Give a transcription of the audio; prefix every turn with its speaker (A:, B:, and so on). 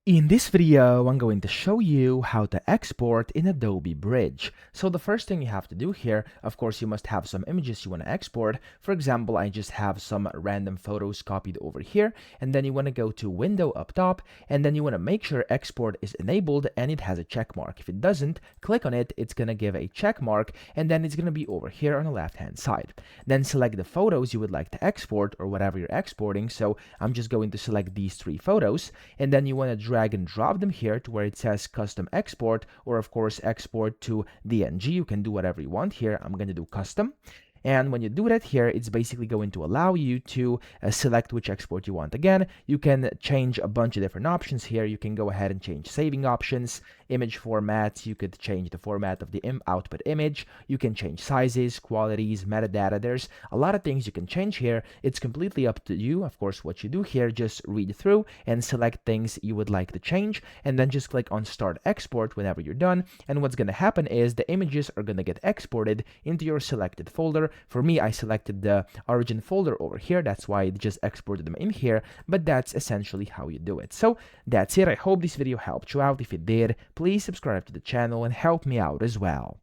A: In this video, I'm going to show you how to export in Adobe Bridge. So the first thing you have to do here, of course, you must have some images you want to export. For example, I just have some random photos copied over here, and then you want to go to Window up top, and then you want to make sure export is enabled and it has a check mark. If it doesn't, click on it, it's going to give a check mark, and then it's going to be over here on the left-hand side. Then select the photos you would like to export or whatever you're exporting. So I'm just going to select these 3 photos, and then you want to drag and drop them here to where it says custom export, or of course export to DNG. You can do whatever you want here. I'm going to do custom. And when you do that here, it's basically going to allow you to select which export you want. Again, you can change a bunch of different options here. You can go ahead and change saving options, image formats. You could change the format of the output image. You can change sizes, qualities, metadata. There's a lot of things you can change here. It's completely up to you. Of course, what you do here, just read through and select things you would like to change, and then just click on Start Export whenever you're done. And what's going to happen is the images are going to get exported into your selected folder. For me, I selected the origin folder over here. That's why it just exported them in here, but that's essentially how you do it. So that's it. I hope this video helped you out. If it did, please subscribe to the channel and help me out as well.